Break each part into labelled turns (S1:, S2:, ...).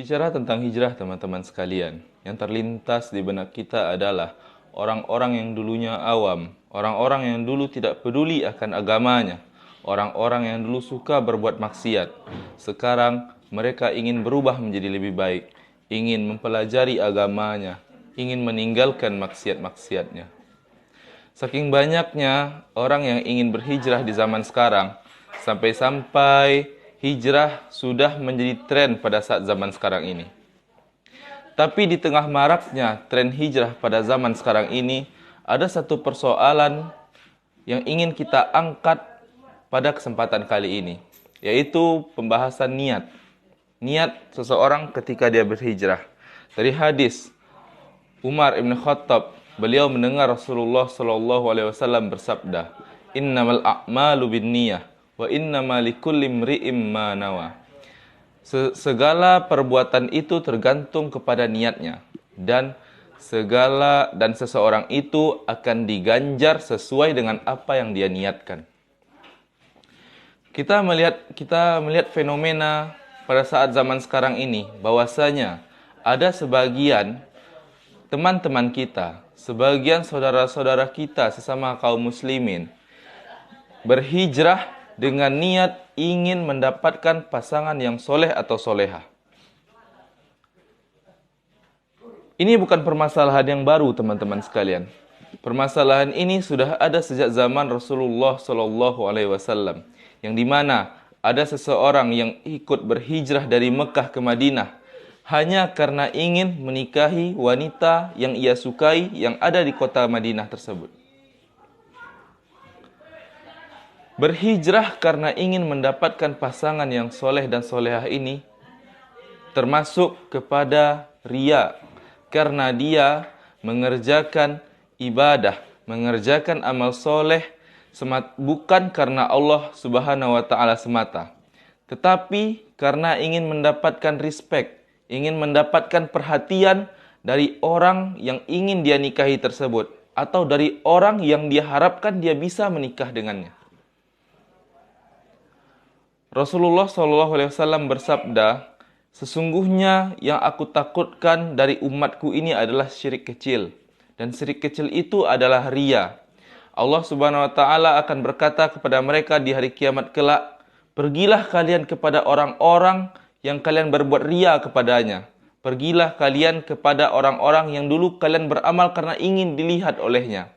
S1: Bicara tentang hijrah, teman-teman sekalian, yang terlintas di benak kita adalah orang-orang yang dulunya awam, orang-orang yang dulu tidak peduli akan agamanya, orang-orang yang dulu suka berbuat maksiat. Sekarang mereka ingin berubah menjadi lebih baik, ingin mempelajari agamanya, ingin meninggalkan maksiat-maksiatnya. Saking banyaknya orang yang ingin berhijrah di zaman sekarang, sampai-sampai hijrah sudah menjadi tren pada saat zaman sekarang ini. Tapi di tengah maraknya tren hijrah pada zaman sekarang ini, ada satu persoalan yang ingin kita angkat pada kesempatan kali ini, yaitu pembahasan niat. Niat seseorang ketika dia berhijrah. Dari hadis Umar ibn Khattab, beliau mendengar Rasulullah SAW bersabda, "Innamal a'malu binniyah wa innamal likulli imri'im ma nawa." Segala perbuatan itu tergantung kepada niatnya, dan seseorang itu akan diganjar sesuai dengan apa yang dia niatkan. Kita melihat fenomena pada saat zaman sekarang ini, bahwasanya ada sebagian teman-teman kita, sebagian saudara-saudara kita sesama kaum muslimin berhijrah dengan niat ingin mendapatkan pasangan yang soleh atau soleha. Ini bukan permasalahan yang baru, teman-teman sekalian. Permasalahan ini sudah ada sejak zaman Rasulullah SAW, yang dimana ada seseorang yang ikut berhijrah dari Mekah ke Madinah hanya karena ingin menikahi wanita yang ia sukai yang ada di kota Madinah tersebut. Berhijrah karena ingin mendapatkan pasangan yang soleh dan solehah ini termasuk kepada riya, karena dia mengerjakan ibadah, mengerjakan amal soleh bukan karena Allah Subhanahu wa Ta'ala semata, tetapi karena ingin mendapatkan respect, ingin mendapatkan perhatian dari orang yang ingin dia nikahi tersebut, atau dari orang yang dia harapkan dia bisa menikah dengannya. Rasulullah SAW bersabda, "Sesungguhnya yang aku takutkan dari umatku ini adalah syirik kecil, dan syirik kecil itu adalah riya. Allah Subhanahu wa Ta'ala akan berkata kepada mereka di hari kiamat kelak, pergilah kalian kepada orang-orang yang kalian berbuat riya kepadanya. Pergilah kalian kepada orang-orang yang dulu kalian beramal karena ingin dilihat olehnya.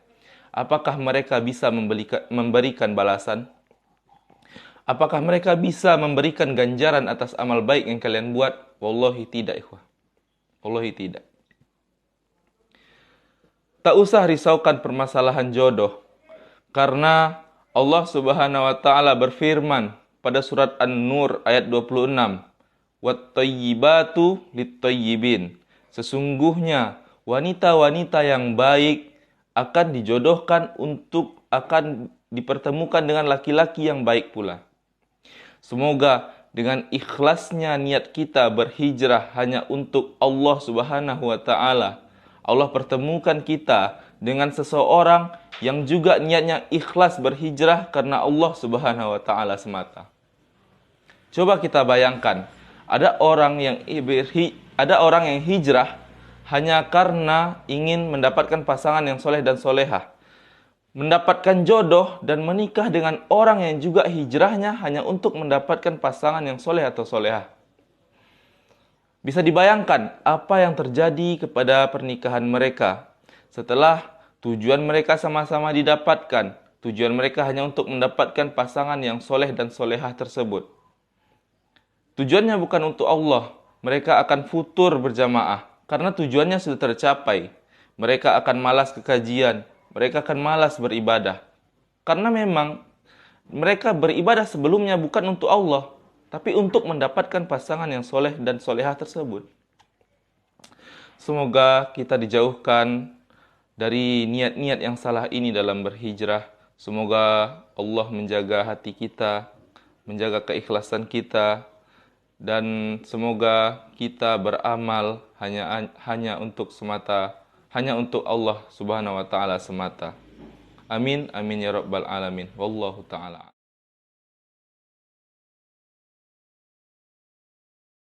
S1: Apakah mereka bisa memberikan balasan? Apakah mereka bisa memberikan ganjaran atas amal baik yang kalian buat? Wallahi tidak, ikhwah. Wallahi tidak." Tak usah risaukan permasalahan jodoh, karena Allah Subhanahu wa Ta'ala berfirman pada surat An-Nur ayat 26, "Wat-thayyibatu lit-thayyibin." Sesungguhnya wanita-wanita yang baik akan dijodohkan akan dipertemukan dengan laki-laki yang baik pula. Semoga dengan ikhlasnya niat kita berhijrah hanya untuk Allah Subhanahu wa Ta'ala, Allah pertemukan kita dengan seseorang yang juga niatnya ikhlas berhijrah karena Allah Subhanahu wa Ta'ala semata. Coba kita bayangkan, ada orang yang hijrah hanya karena ingin mendapatkan pasangan yang soleh dan solehah, mendapatkan jodoh dan menikah dengan orang yang juga hijrahnya hanya untuk mendapatkan pasangan yang soleh atau solehah. Bisa dibayangkan apa yang terjadi kepada pernikahan mereka setelah tujuan mereka sama-sama didapatkan. Tujuan mereka hanya untuk mendapatkan pasangan yang soleh dan solehah tersebut. Tujuannya bukan untuk Allah. Mereka akan futur berjamaah karena tujuannya sudah tercapai. Mereka akan malas ke kajian. Mereka akan malas beribadah. Karena memang mereka beribadah sebelumnya bukan untuk Allah, tapi untuk mendapatkan pasangan yang soleh dan solehah tersebut. Semoga kita dijauhkan dari niat-niat yang salah ini dalam berhijrah. Semoga Allah menjaga hati kita, menjaga keikhlasan kita, dan semoga kita beramal hanya untuk Allah Subhanahu wa Ta'ala semata. Amin, amin ya rabbal alamin. Wallahu ta'ala.